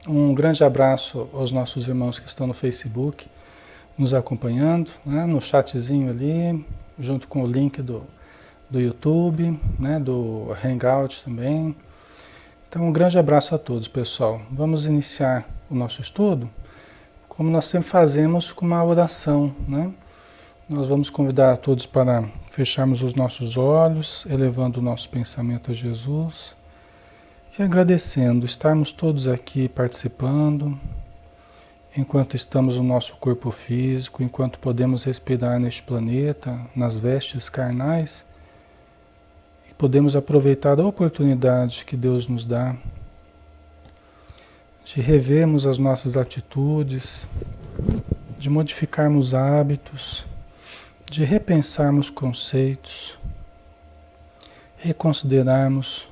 Um grande abraço aos nossos irmãos que estão no Facebook, nos acompanhando, né, no chatzinho ali, junto com o link do YouTube, né, do Hangout também. Então, um grande abraço a todos, pessoal. Vamos iniciar o nosso estudo, como nós sempre fazemos, com uma oração, né? Nós vamos convidar a todos para fecharmos os nossos olhos, elevando o nosso pensamento a Jesus e agradecendo, estarmos todos aqui participando, enquanto estamos no nosso corpo físico, enquanto podemos respirar neste planeta, nas vestes carnais, e podemos aproveitar a oportunidade que Deus nos dá de revermos as nossas atitudes, de modificarmos hábitos, de repensarmos conceitos, reconsiderarmos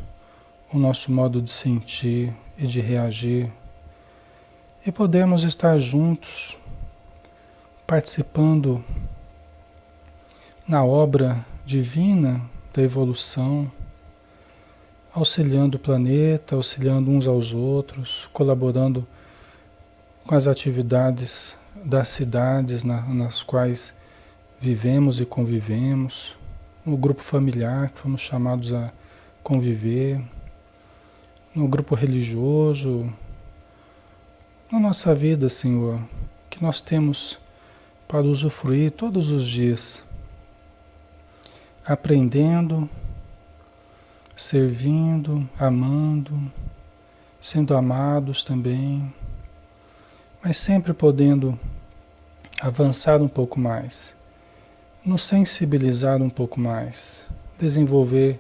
o nosso modo de sentir e de reagir, e podermos estar juntos, participando na obra divina da evolução, auxiliando o planeta, auxiliando uns aos outros, colaborando com as atividades das cidades nas quais vivemos e convivemos, no grupo familiar que fomos chamados a conviver, no grupo religioso, na nossa vida, Senhor, que nós temos para usufruir todos os dias, aprendendo, servindo, amando, sendo amados também, mas sempre podendo avançar um pouco mais, nos sensibilizar um pouco mais, desenvolver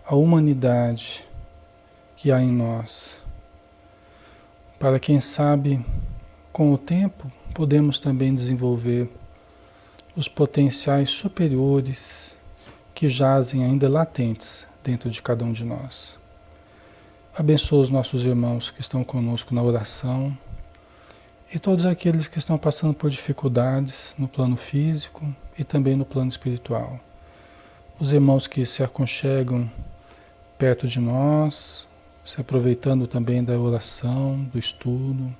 a humanidade que há em nós, para quem sabe, com o tempo, podemos também desenvolver os potenciais superiores que jazem ainda latentes dentro de cada um de nós. Abençoa os nossos irmãos que estão conosco na oração e todos aqueles que estão passando por dificuldades no plano físico e também no plano espiritual. Os irmãos que se aconchegam perto de nós, se aproveitando também da oração, do estudo,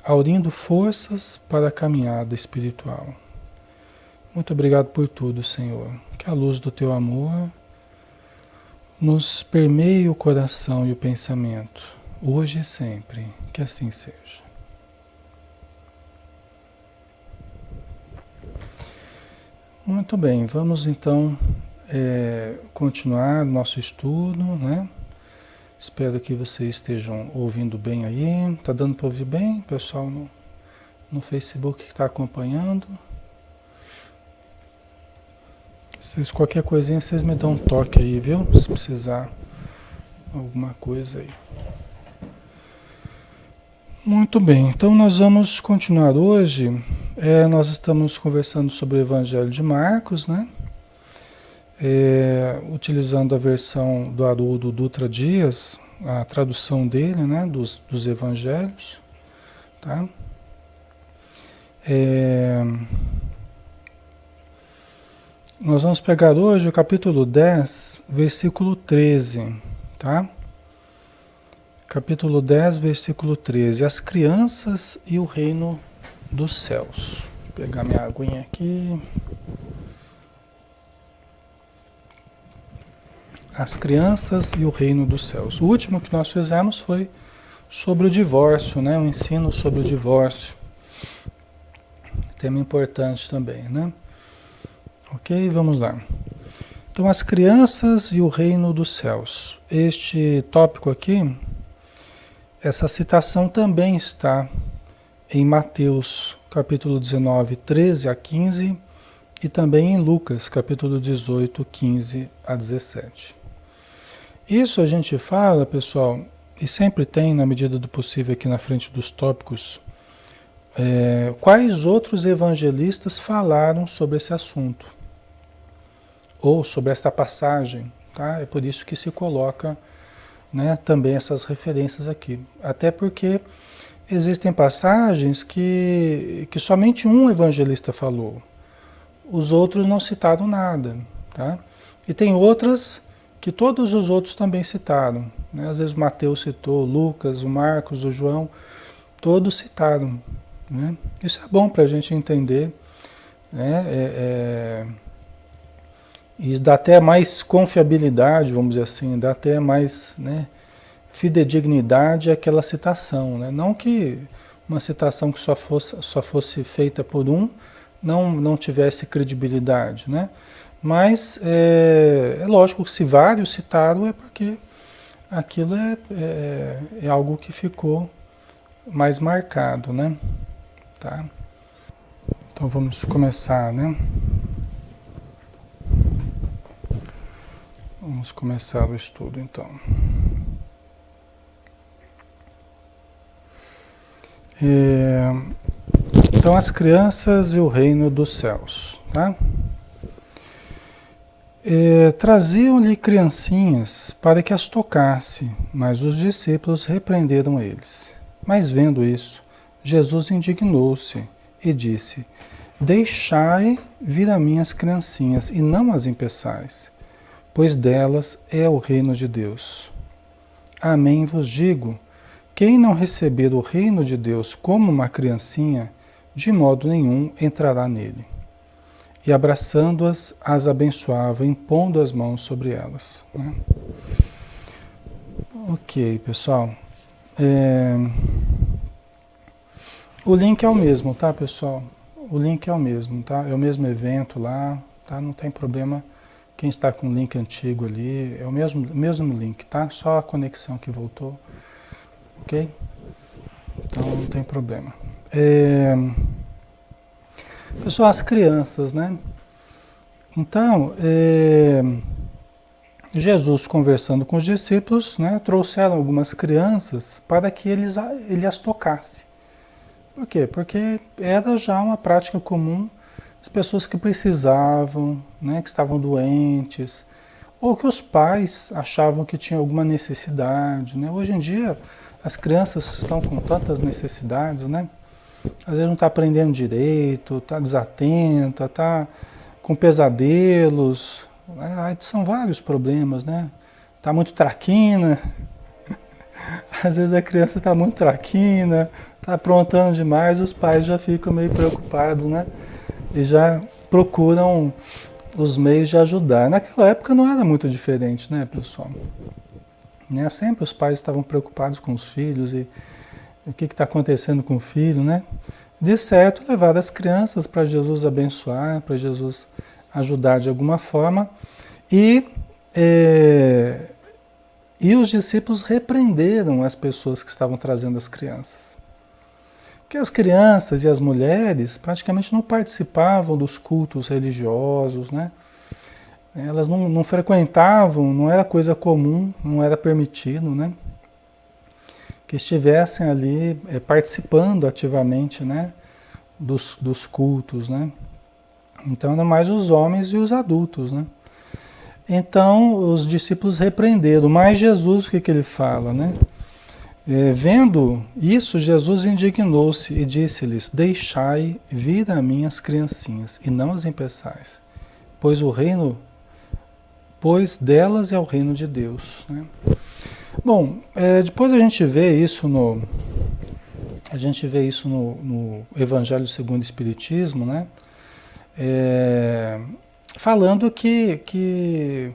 aurindo forças para a caminhada espiritual. Muito obrigado por tudo, Senhor. Que a luz do Teu amor nos permeie o coração e o pensamento, hoje e sempre. Que assim seja. Muito bem, vamos então continuar nosso estudo, né? Espero que vocês estejam ouvindo bem aí. Tá dando para ouvir bem, pessoal, no Facebook que está acompanhando? Vocês, qualquer coisinha, vocês me dão um toque aí, viu? Se precisar alguma coisa aí. Muito bem, então nós vamos continuar hoje. Nós estamos conversando sobre o Evangelho de Marcos, né? Utilizando a versão do Haroldo Dutra Dias, a tradução dele, né, dos Evangelhos, tá? Nós vamos pegar hoje o capítulo 10, versículo 13, tá? Capítulo 10, versículo 13, as crianças e o reino dos céus. Vou pegar minha aguinha aqui. As crianças e o reino dos céus. O último que nós fizemos foi sobre o divórcio, né? O ensino sobre o divórcio. Tema importante também, né? Ok, vamos lá. Então, as crianças e o reino dos céus. Este tópico aqui, essa citação também está em Mateus, capítulo 19, 13 a 15, e também em Lucas, capítulo 18, 15 a 17. Isso a gente fala, pessoal, e sempre tem, na medida do possível, aqui na frente dos tópicos, quais outros evangelistas falaram sobre esse assunto, ou sobre esta passagem, tá? É por isso que se coloca, né, também essas referências aqui. Até porque existem passagens que somente um evangelista falou, os outros não citaram nada, tá? E tem outras que todos os outros também citaram, né? Às vezes o Mateus citou, o Lucas, o Marcos, o João, todos citaram, né? Isso é bom para a gente entender, né? E dá até mais confiabilidade, vamos dizer assim, dá até mais, né, fidedignidade àquela citação, né? Não que uma citação que só fosse feita por um não tivesse credibilidade, né? Mas é lógico que se vários citaram é porque aquilo é algo que ficou mais marcado, né? Tá? Então vamos começar, né? Vamos começar o estudo então. Então as crianças e o reino dos céus, tá? Traziam-lhe criancinhas para que as tocasse, mas os discípulos repreenderam eles. Mas vendo isso, Jesus indignou-se e disse: Deixai vir a minhas criancinhas e não as impeçais, pois delas é o reino de Deus. Amém vos digo, quem não receber o reino de Deus como uma criancinha, de modo nenhum entrará nele. E abraçando-as, as abençoava, impondo as mãos sobre elas, né? Ok, pessoal. O link é o mesmo, tá, pessoal? O link é o mesmo, tá? É o mesmo evento lá, tá? Não tem problema. Quem está com o link antigo ali, é o mesmo link, tá? Só a conexão que voltou, ok? Então não tem problema. Pessoal, as crianças, né? Então, Jesus conversando com os discípulos, né, trouxeram algumas crianças para que ele as tocasse. Por quê? Porque era já uma prática comum as pessoas que precisavam, né, que estavam doentes, ou que os pais achavam que tinham alguma necessidade, né? Hoje em dia as crianças estão com tantas necessidades, né? Às vezes não está aprendendo direito, está desatenta, está com pesadelos, né? São vários problemas, né? Está muito traquina, às vezes a criança está muito traquina, está aprontando demais, os pais já ficam meio preocupados, né? E já procuram os meios de ajudar. Naquela época não era muito diferente, né, pessoal? Né? Sempre os pais estavam preocupados com os filhos e o que está acontecendo com o filho, né? De certo, levar as crianças para Jesus abençoar, para Jesus ajudar de alguma forma. E os discípulos repreenderam as pessoas que estavam trazendo as crianças. Porque as crianças e as mulheres praticamente não participavam dos cultos religiosos, né? Elas não frequentavam, não era coisa comum, não era permitido, né? Que estivessem ali participando ativamente, né? Dos cultos, né? Então, eram mais os homens e os adultos, né? Então, os discípulos repreenderam, mas Jesus, o que ele fala, né? Vendo isso, Jesus indignou-se e disse-lhes: Deixai vir a mim as criancinhas, e não as impeçais, pois delas é o reino de Deus, né? Bom, depois a gente vê isso no Evangelho segundo o Espiritismo, né? Falando que,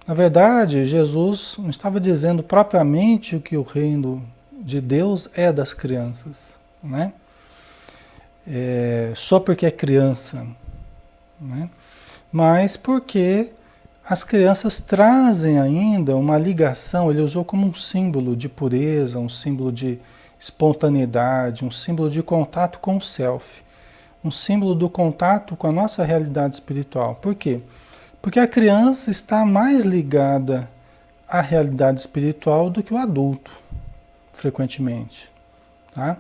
na verdade, Jesus não estava dizendo propriamente que o reino de Deus é das crianças, né? Só porque é criança, né? Mas porque as crianças trazem ainda uma ligação, ele usou como um símbolo de pureza, um símbolo de espontaneidade, um símbolo de contato com o self, um símbolo do contato com a nossa realidade espiritual. Por quê? Porque a criança está mais ligada à realidade espiritual do que o adulto, frequentemente, tá?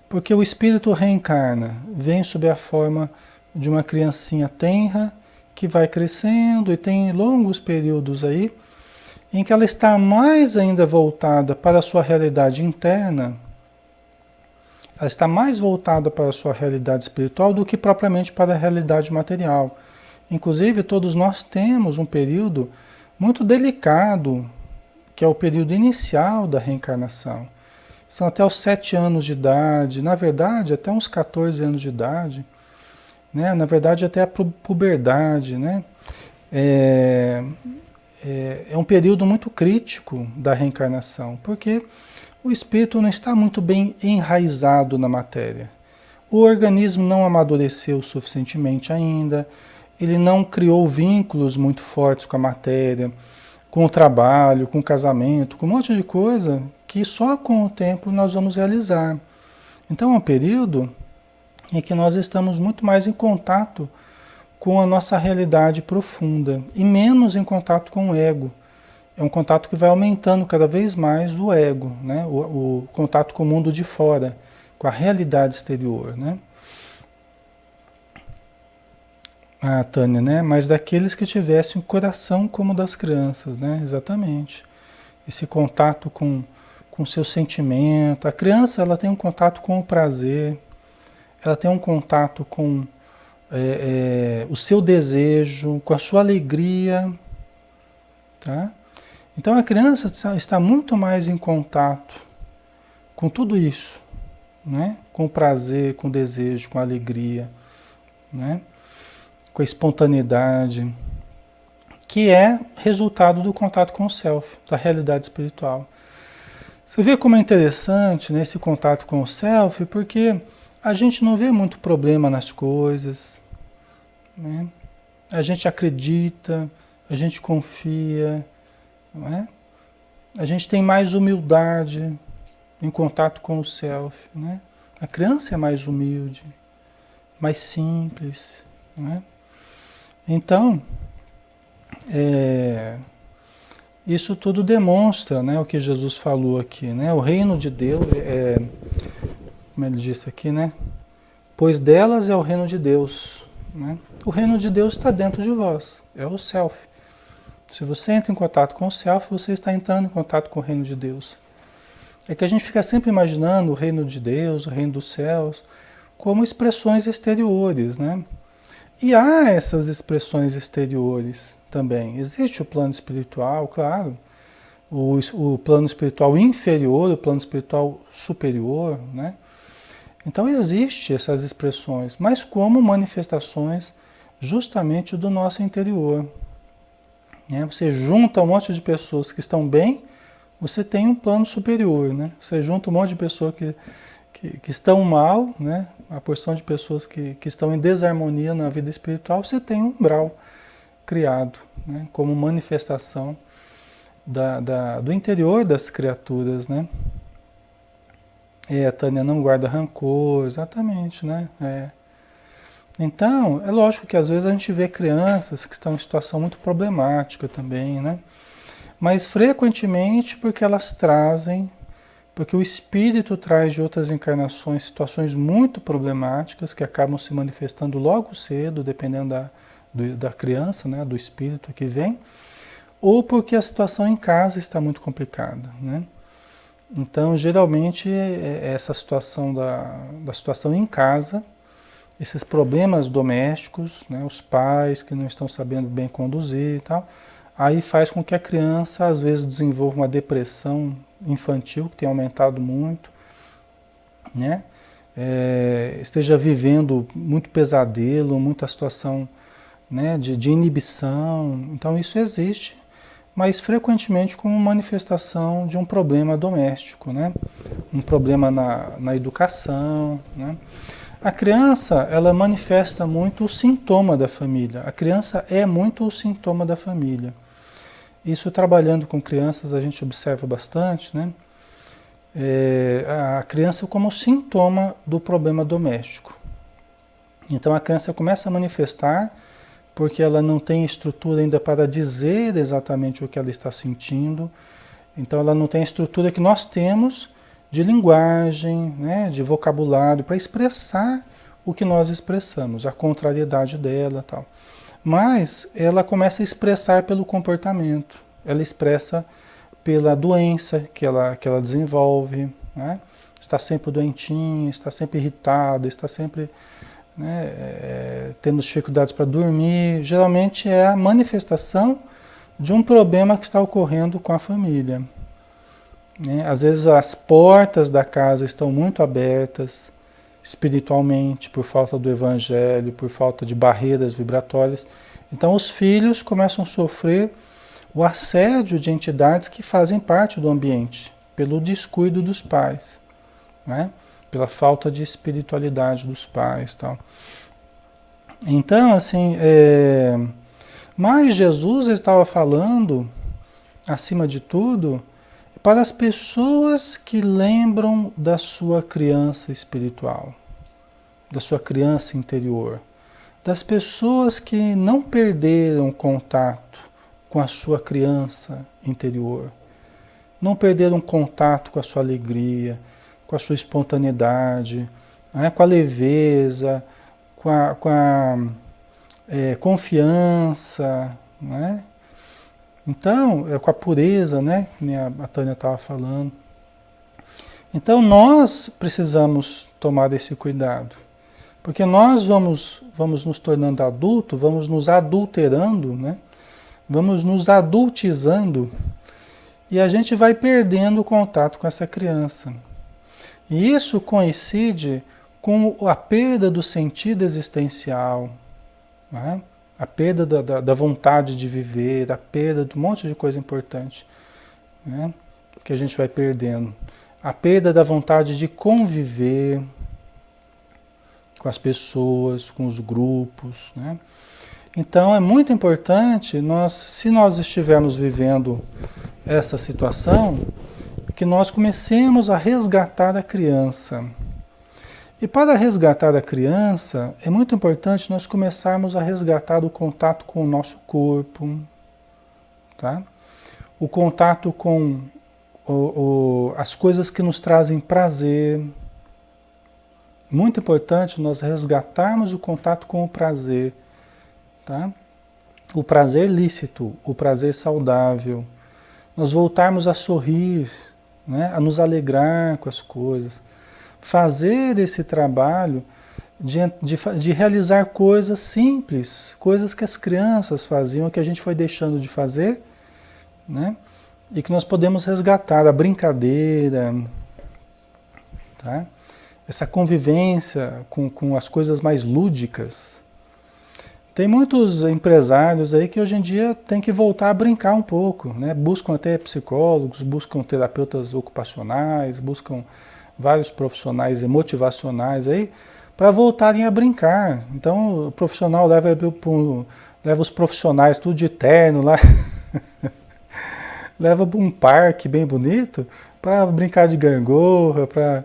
Porque o espírito reencarna, vem sob a forma de uma criancinha tenra, que vai crescendo e tem longos períodos aí, em que ela está mais ainda voltada para a sua realidade interna, ela está mais voltada para a sua realidade espiritual do que propriamente para a realidade material. Inclusive, todos nós temos um período muito delicado, que é o período inicial da reencarnação. São até os 7 anos de idade, na verdade até uns 14 anos de idade, né? Na verdade até a puberdade, né? É um período muito crítico da reencarnação, porque o espírito não está muito bem enraizado na matéria. O organismo não amadureceu suficientemente ainda, ele não criou vínculos muito fortes com a matéria, com o trabalho, com o casamento, com um monte de coisa que só com o tempo nós vamos realizar. Então é um período em que nós estamos muito mais em contato com a nossa realidade profunda e menos em contato com o ego. É um contato que vai aumentando cada vez mais o ego, né? O contato com o mundo de fora, com a realidade exterior, né? Ah, Tânia, né? Mas daqueles que tivessem o coração como o das crianças, né? Exatamente. Esse contato com o seu sentimento. A criança, ela tem um contato com o prazer, ela tem um contato com o seu desejo, com a sua alegria, tá? Então a criança está muito mais em contato com tudo isso, né? Com o prazer, com o desejo, com a alegria, né? Com a espontaneidade, que é resultado do contato com o self, da realidade espiritual. Você vê como é interessante, né, esse contato com o self, porque a gente não vê muito problema nas coisas, né? A gente acredita, a gente confia, não é? A gente tem mais humildade em contato com o self, né? A criança é mais humilde, mais simples, não é? Então, isso tudo demonstra, né, o que Jesus falou aqui, né? O reino de Deus, como ele disse aqui, né? Pois delas é o reino de Deus, né? O reino de Deus está dentro de vós, é o self. Se você entra em contato com o self, você está entrando em contato com o reino de Deus. É que a gente fica sempre imaginando o reino de Deus, o reino dos céus, como expressões exteriores, né? E há essas expressões exteriores também. Existe o plano espiritual, claro, o plano espiritual inferior, o plano espiritual superior, né? Então existe essas expressões, mas como manifestações justamente do nosso interior, né? Você junta um monte de pessoas que estão bem, você tem um plano superior, né? Você junta um monte de pessoas que estão mal, né? A porção de pessoas que estão em desarmonia na vida espiritual, você tem um umbral criado, né? Como manifestação do interior das criaturas, né? A Tânia não guarda rancor, exatamente, né? Então, é lógico que às vezes a gente vê crianças que estão em situação muito problemática também, né? Mas frequentemente porque elas trazem, porque o espírito traz de outras encarnações situações muito problemáticas que acabam se manifestando logo cedo, dependendo da criança, né? Do espírito que vem, ou porque a situação em casa está muito complicada, né? Então, geralmente, essa situação da situação em casa, esses problemas domésticos, né, os pais que não estão sabendo bem conduzir e tal, aí faz com que a criança, às vezes, desenvolva uma depressão infantil, que tem aumentado muito, né? Esteja vivendo muito pesadelo, muita situação, né, de inibição. Então, isso existe, mas frequentemente como manifestação de um problema doméstico, né? Um problema na educação, né? A criança, ela manifesta muito o sintoma da família. A criança é muito o sintoma da família. Isso, trabalhando com crianças, a gente observa bastante, né? A criança como sintoma do problema doméstico. Então a criança começa a manifestar porque ela não tem estrutura ainda para dizer exatamente o que ela está sentindo. Então ela não tem a estrutura que nós temos de linguagem, né, de vocabulário para expressar o que nós expressamos, a contrariedade dela, tal. Mas ela começa a expressar pelo comportamento. Ela expressa pela doença que ela desenvolve, né? Está sempre doentinha, está sempre irritada, está sempre, né, tendo dificuldades para dormir. Geralmente é a manifestação de um problema que está ocorrendo com a família, né? Às vezes as portas da casa estão muito abertas espiritualmente, por falta do evangelho, por falta de barreiras vibratórias. Então os filhos começam a sofrer o assédio de entidades que fazem parte do ambiente, pelo descuido dos pais, né? Pela falta de espiritualidade dos pais, tal. Então, assim, mas Jesus estava falando, acima de tudo, para as pessoas que lembram da sua criança espiritual, da sua criança interior, das pessoas que não perderam contato com a sua criança interior, não perderam contato com a sua alegria, com a sua espontaneidade, né, com a leveza, com a confiança, né? Então, com a pureza, né? Que a Tânia estava falando. Então, nós precisamos tomar esse cuidado. Porque nós vamos nos tornando adultos, vamos nos adulterando, né? Vamos nos adultizando e a gente vai perdendo o contato com essa criança. E isso coincide com a perda do sentido existencial, né? A perda da vontade de viver, a perda de um monte de coisa importante, né? Que a gente vai perdendo. A perda da vontade de conviver com as pessoas, com os grupos, né? Então é muito importante, se nós estivermos vivendo essa situação, que nós comecemos a resgatar a criança. E para resgatar a criança, é muito importante nós começarmos a resgatar o contato com o nosso corpo, tá? O contato com as coisas que nos trazem prazer. Muito importante nós resgatarmos o contato com o prazer, tá? O prazer lícito, o prazer saudável. Nós voltarmos a sorrir, né? A nos alegrar com as coisas. Fazer esse trabalho de realizar coisas simples, coisas que as crianças faziam, que a gente foi deixando de fazer, né? E que nós podemos resgatar, a brincadeira, tá? Essa convivência com as coisas mais lúdicas. Tem muitos empresários aí que hoje em dia tem que voltar a brincar um pouco, né? Buscam até psicólogos, buscam terapeutas ocupacionais, buscam vários profissionais motivacionais aí para voltarem a brincar. Então o profissional leva os profissionais tudo de terno lá, leva para um parque bem bonito para brincar de gangorra, para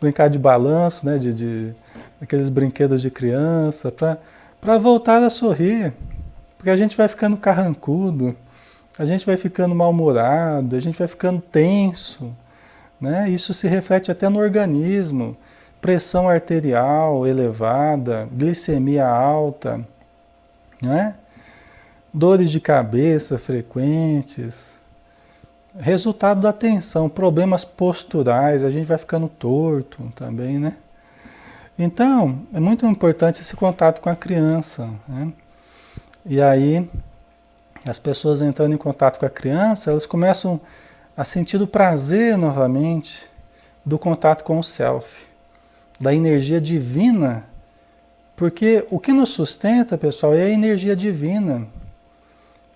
brincar de balanço, né, de aqueles brinquedos de criança, para voltar a sorrir, porque a gente vai ficando carrancudo, a gente vai ficando mal-humorado, a gente vai ficando tenso, né? Isso se reflete até no organismo, pressão arterial elevada, glicemia alta, né? Dores de cabeça frequentes, resultado da tensão, problemas posturais, a gente vai ficando torto também, né? Então, é muito importante esse contato com a criança, né? E aí, as pessoas entrando em contato com a criança, elas começam a sentir o prazer novamente do contato com o self, da energia divina, porque o que nos sustenta, pessoal, é a energia divina.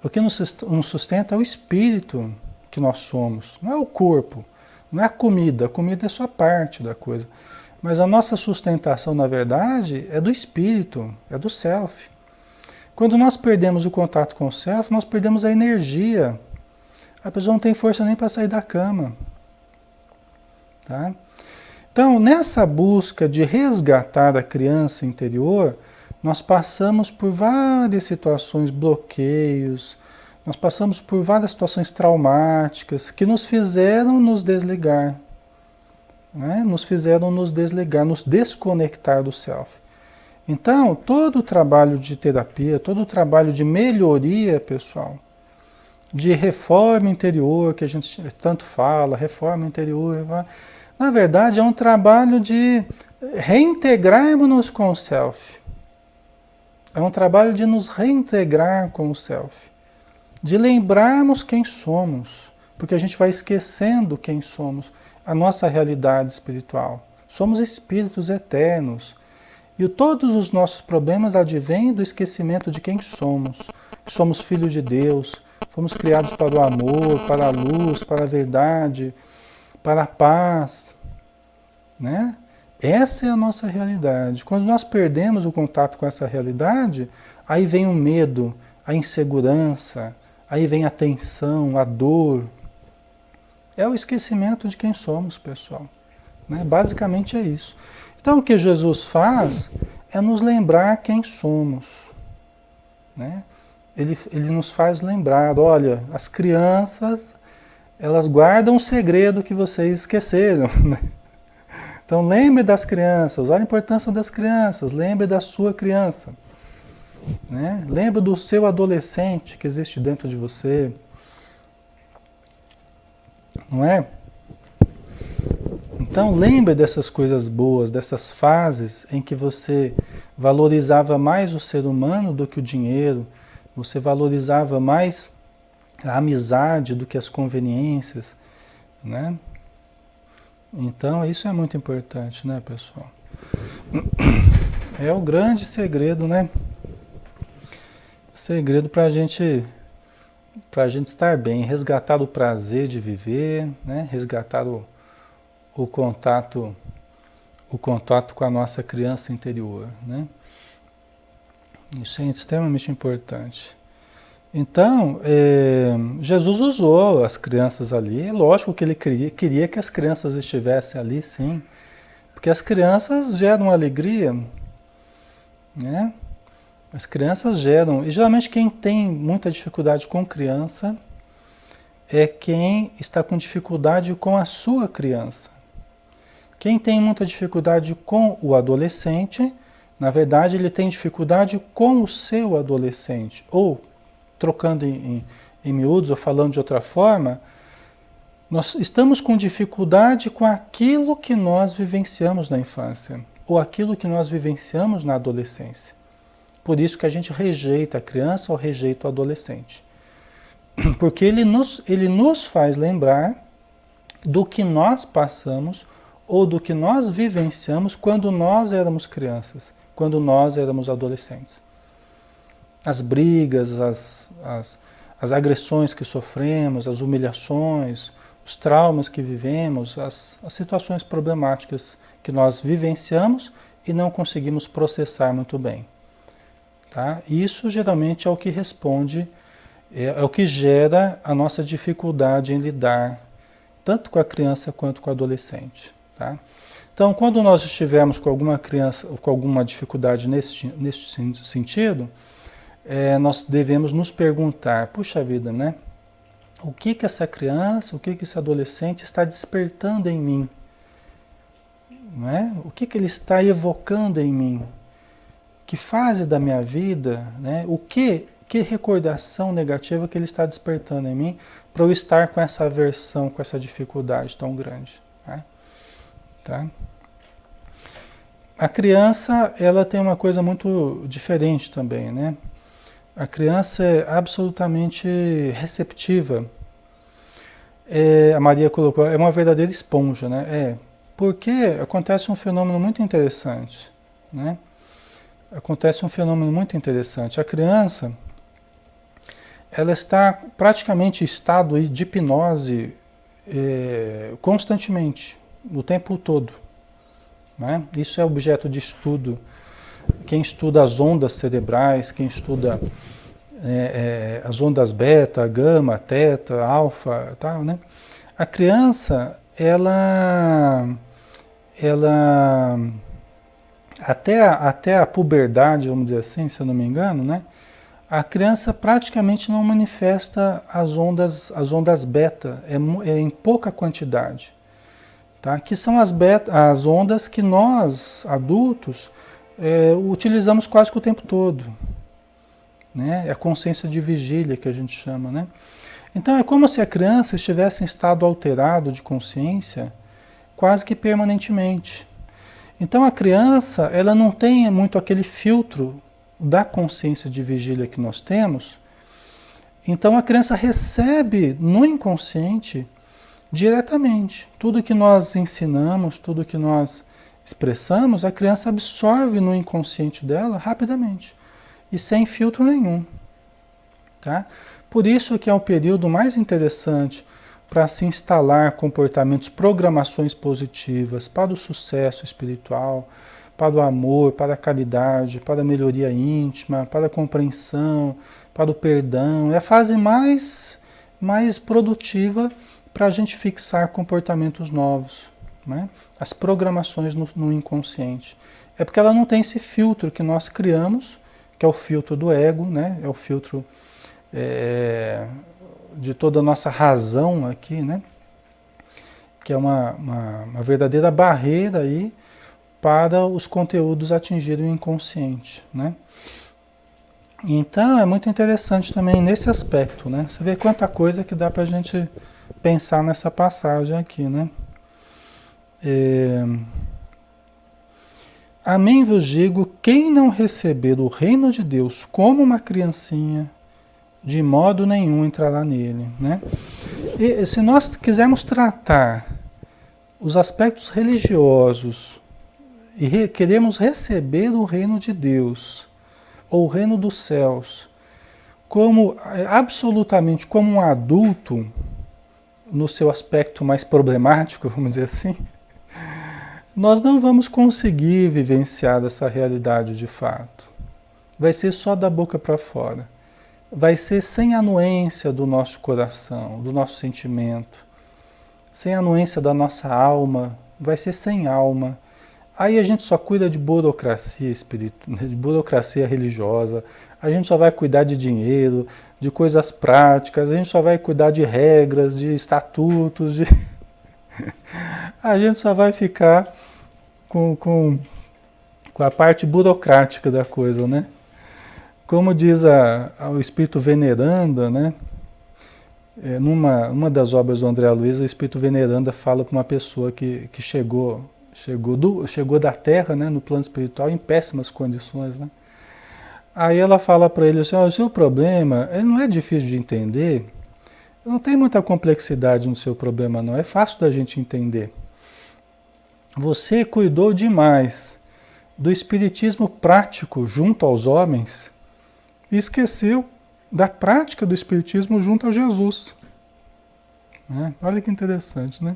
O que nos sustenta é o espírito que nós somos, não é o corpo, não é a comida é só parte da coisa. Mas a nossa sustentação, na verdade, é do espírito, é do self. Quando nós perdemos o contato com o self, nós perdemos a energia. A pessoa não tem força nem para sair da cama. Tá? Então, nessa busca de resgatar a criança interior, nós passamos por várias situações, bloqueios, nós passamos por várias situações traumáticas que nos fizeram nos desligar. Né? Nos fizeram nos desligar, nos desconectar do self. Então, todo o trabalho de terapia, todo o trabalho de melhoria, pessoal, de reforma interior, que a gente tanto fala, reforma interior, na verdade é um trabalho de reintegrarmos-nos com o self. É um trabalho de nos reintegrar com o self. de lembrarmos quem somos, porque a gente vai esquecendo quem somos, a nossa realidade espiritual. Somos espíritos eternos. E todos os nossos problemas advêm do esquecimento de quem somos. Somos filhos de Deus, fomos criados para o amor, para a luz, para a verdade, para a paz, né? Essa é a nossa realidade. Quando nós perdemos o contato com essa realidade, aí vem o medo, a insegurança, aí vem a tensão, a dor. É o esquecimento de quem somos, pessoal. Né? Basicamente é isso. Então o que Jesus faz é nos lembrar quem somos. Né? Ele nos faz lembrar, olha, as crianças, elas guardam um segredo que vocês esqueceram. Né? Então lembre das crianças, olha a importância das crianças, lembre da sua criança. Né? Lembre do seu adolescente que existe dentro de você. Não é? Então lembre dessas coisas boas, dessas fases em que você valorizava mais o ser humano do que o dinheiro, você valorizava mais a amizade do que as conveniências, né? Então isso é muito importante, né, pessoal? É o grande segredo, né? Segredo para a gente estar bem, resgatar o prazer de viver, né? Resgatar o contato com a nossa criança interior, né? Isso é extremamente importante. Então, Jesus usou as crianças ali. É lógico que ele queria que as crianças estivessem ali, sim, porque as crianças geram alegria, né? As crianças geram, e geralmente quem tem muita dificuldade com criança é quem está com dificuldade com a sua criança. Quem tem muita dificuldade com o adolescente, na verdade ele tem dificuldade com o seu adolescente. Ou, trocando em miúdos ou falando de outra forma, nós estamos com dificuldade com aquilo que nós vivenciamos na infância, ou aquilo que nós vivenciamos na adolescência. Por isso que a gente rejeita a criança ou rejeita o adolescente. Porque ele nos faz lembrar do que nós passamos ou do que nós vivenciamos quando nós éramos crianças, quando nós éramos adolescentes. As brigas, as agressões que sofremos, as humilhações, os traumas que vivemos, as situações problemáticas que nós vivenciamos e não conseguimos processar muito bem. Tá? Isso geralmente é o que responde, é o que gera a nossa dificuldade em lidar tanto com a criança quanto com o adolescente. Tá? Então, quando nós estivermos com alguma criança ou com alguma dificuldade nesse sentido, nós devemos nos perguntar, puxa vida, né? O que essa criança, o que esse adolescente está despertando em mim? Não é? O que ele está evocando em mim? Que fase da minha vida, né? Que recordação negativa que ele está despertando em mim para eu estar com essa aversão, com essa dificuldade tão grande, né? Tá? A criança, ela tem uma coisa muito diferente também, né? A criança é absolutamente receptiva. A Maria colocou, é uma verdadeira esponja, né? Porque acontece um fenômeno muito interessante, né? Acontece um fenômeno muito interessante. A criança, ela está praticamente em estado de hipnose constantemente, o tempo todo. Né? Isso é objeto de estudo. Quem estuda as ondas cerebrais, quem estuda as ondas beta, gama, teta, alfa, tal, né? A criança, ela até a puberdade, vamos dizer assim, se eu não me engano, né? A criança praticamente não manifesta as ondas beta, em pouca quantidade, tá? Que são as ondas que nós, adultos, utilizamos quase que o tempo todo, né? É a consciência de vigília que a gente chama, né? Então é como se a criança estivesse em estado alterado de consciência quase que permanentemente. Então a criança, ela não tem muito aquele filtro da consciência de vigília que nós temos, Então a criança recebe no inconsciente diretamente. Tudo que nós ensinamos, tudo que nós expressamos, a criança absorve no inconsciente dela rapidamente e sem filtro nenhum, tá? Por isso que é o período mais interessante para se instalar comportamentos, programações positivas para o sucesso espiritual, para o amor, para a caridade, para a melhoria íntima, para a compreensão, para o perdão. É a fase mais produtiva para a gente fixar comportamentos novos, né? As programações no inconsciente. É porque ela não tem esse filtro que nós criamos, que é o filtro do ego, né? É o filtro de toda a nossa razão aqui, né? Que é uma verdadeira barreira aí para os conteúdos atingirem o inconsciente, né? Então é muito interessante também nesse aspecto, né? Você vê quanta coisa que dá para a gente pensar nessa passagem aqui, né? Amém vos digo, quem não receber o reino de Deus como uma criancinha, de modo nenhum entrará nele, né? E se nós quisermos tratar os aspectos religiosos e queremos receber o reino de Deus, ou o reino dos céus, como absolutamente como um adulto, no seu aspecto mais problemático, vamos dizer assim, nós não vamos conseguir vivenciar essa realidade de fato. Vai ser só da boca para fora. Vai ser sem anuência do nosso coração, do nosso sentimento, sem anuência da nossa alma, vai ser sem alma. Aí a gente só cuida de burocracia espiritual, de burocracia religiosa, a gente só vai cuidar de dinheiro, de coisas práticas, a gente só vai cuidar de regras, de estatutos, a gente só vai ficar com a parte burocrática da coisa, né? Como diz o Espírito Veneranda, né? Numa das obras do André Luiz, o Espírito Veneranda fala para uma pessoa que chegou da Terra, né, no plano espiritual, em péssimas condições, né? Aí ela fala para ele assim, o seu problema, ele não é difícil de entender, não tem muita complexidade no seu problema não, é fácil da gente entender. Você cuidou demais do espiritismo prático junto aos homens e esqueceu da prática do espiritismo junto a Jesus. Né? Olha que interessante, né?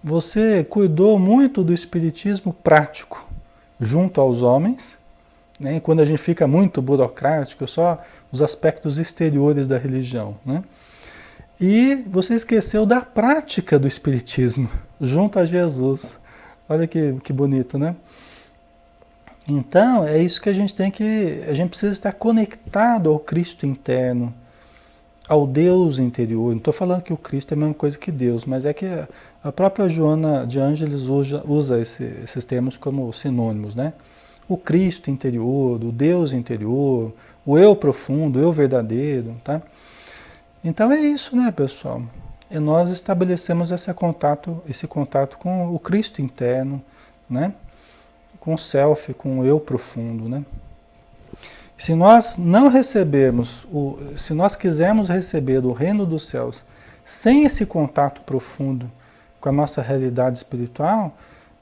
Você cuidou muito do espiritismo prático junto aos homens, né? E quando a gente fica muito burocrático, só os aspectos exteriores da religião, né? E você esqueceu da prática do espiritismo junto a Jesus. Olha que bonito, né? Então, é isso que a gente a gente precisa estar conectado ao Cristo interno, ao Deus interior. Não estou falando que o Cristo é a mesma coisa que Deus, mas é que a própria Joana de Ângeles usa esses termos como sinônimos, né? O Cristo interior, o Deus interior, o eu profundo, o eu verdadeiro, tá? Então é isso, né, pessoal? E nós estabelecemos esse contato com o Cristo interno, né? Com o self, com o eu profundo, né? Se nós não recebermos, se nós quisermos receber o reino dos céus sem esse contato profundo com a nossa realidade espiritual,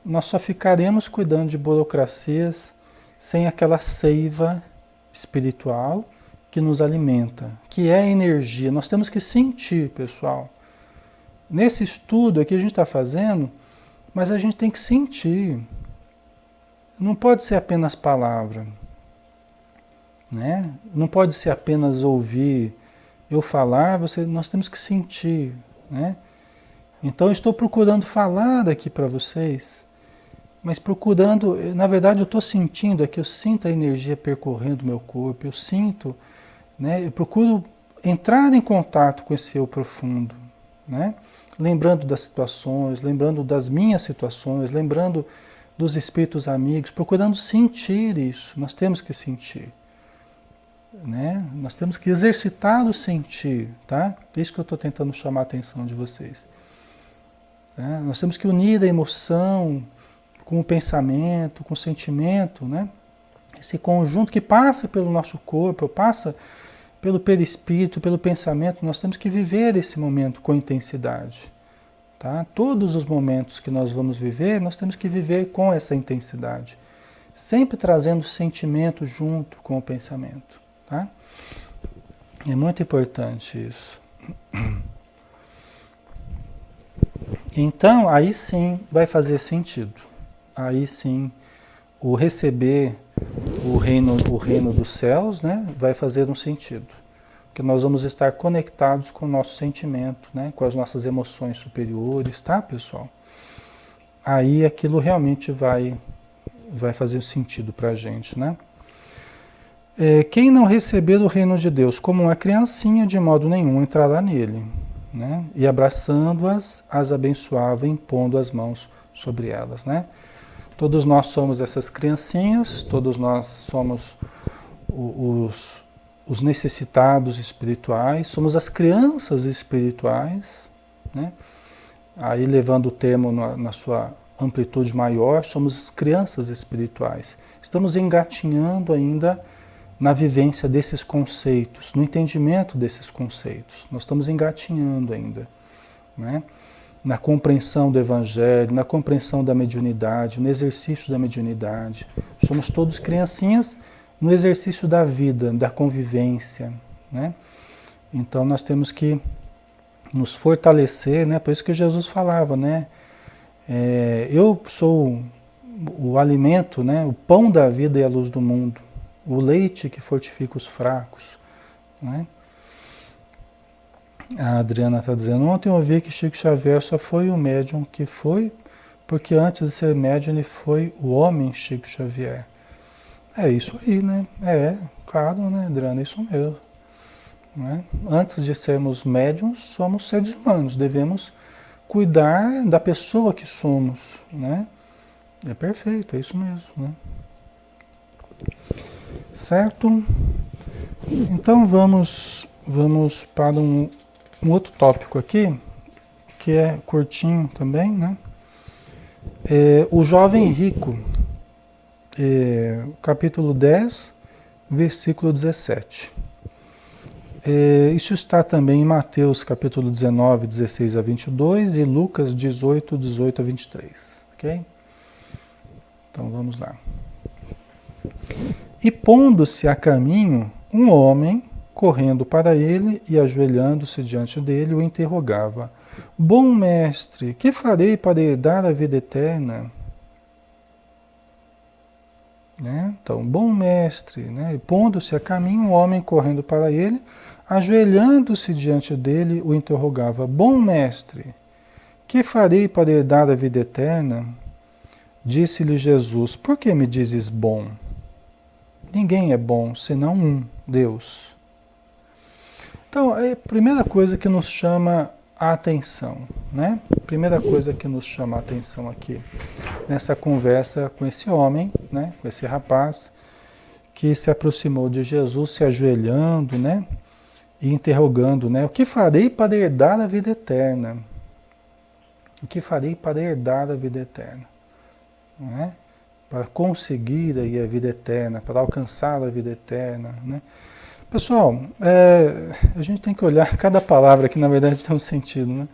nós só ficaremos cuidando de burocracias sem aquela seiva espiritual que nos alimenta, que é energia. Nós temos que sentir, pessoal. Nesse estudo aqui a gente está fazendo, mas a gente tem que sentir. Não pode ser apenas palavra, né? Não pode ser apenas ouvir eu falar, nós temos que sentir, né? Então eu estou procurando falar aqui para vocês, mas procurando, na verdade eu estou sentindo aqui, eu sinto a energia percorrendo o meu corpo, eu sinto, né? Eu procuro entrar em contato com esse eu profundo, né? Lembrando das situações, lembrando das minhas situações, lembrando dos espíritos amigos, procurando sentir isso. Nós temos que sentir, né? Nós temos que exercitar o sentir, tá? É isso que eu estou tentando chamar a atenção de vocês. Tá? Nós temos que unir a emoção com o pensamento, com o sentimento, né? Esse conjunto que passa pelo nosso corpo, passa pelo perispírito, pelo pensamento, nós temos que viver esse momento com intensidade. Tá? Todos os momentos que nós vamos viver, nós temos que viver com essa intensidade. Sempre trazendo sentimento junto com o pensamento. Tá? É muito importante isso. Então, aí sim vai fazer sentido. Aí sim, o receber o reino dos céus, né, vai fazer um sentido. Porque nós vamos estar conectados com o nosso sentimento, né, com as nossas emoções superiores, tá, pessoal? Aí aquilo realmente vai fazer sentido para a gente, né? Quem não receber o reino de Deus como uma criancinha, de modo nenhum entrará nele, né? E abraçando-as, as abençoava, impondo as mãos sobre elas, né? Todos nós somos essas criancinhas, todos nós somos os necessitados espirituais, somos as crianças espirituais, né? Aí levando o termo na sua amplitude maior, somos crianças espirituais. Estamos engatinhando ainda na vivência desses conceitos, no entendimento desses conceitos. Nós estamos engatinhando ainda, né? Na compreensão do Evangelho, na compreensão da mediunidade, no exercício da mediunidade. Somos todos criancinhas no exercício da vida, da convivência, né? Então nós temos que nos fortalecer, né? Por isso que Jesus falava, né? Eu sou o alimento, né? O pão da vida e a luz do mundo, o leite que fortifica os fracos, né? A Adriana está dizendo, ontem eu ouvi que Chico Xavier só foi o médium que foi, porque antes de ser médium ele foi o homem Chico Xavier. É isso aí, né? Claro, né, Adriana, é isso mesmo. Né? Antes de sermos médiums, somos seres humanos, devemos cuidar da pessoa que somos, né? É perfeito, é isso mesmo, né? Certo? Então vamos para um outro tópico aqui, que é curtinho também, né? O jovem rico, capítulo 10, versículo 17. Isso está também em Mateus capítulo 19, 16 a 22 e Lucas 18, 18 a 23. Ok? Então vamos lá. E pondo-se a caminho, um homem, correndo para ele e ajoelhando-se diante dele, o interrogava: Bom mestre, que farei para herdar a vida eterna? Né? Então, bom mestre, né? E pondo-se a caminho, um homem correndo para ele, ajoelhando-se diante dele, o interrogava: Bom mestre, que farei para herdar a vida eterna? Disse-lhe Jesus: Por que me dizes bom? Ninguém é bom senão um, Deus. Então, a primeira coisa que nos chama a atenção, né? Primeira coisa que nos chama a atenção aqui, nessa conversa com esse homem, né? Com esse rapaz, que se aproximou de Jesus, se ajoelhando, né? E interrogando, né? O que farei para herdar a vida eterna? O que farei para herdar a vida eterna? Né? Para conseguir aí a vida eterna, para alcançar a vida eterna, né? Pessoal, a gente tem que olhar cada palavra que na verdade tem um sentido, né?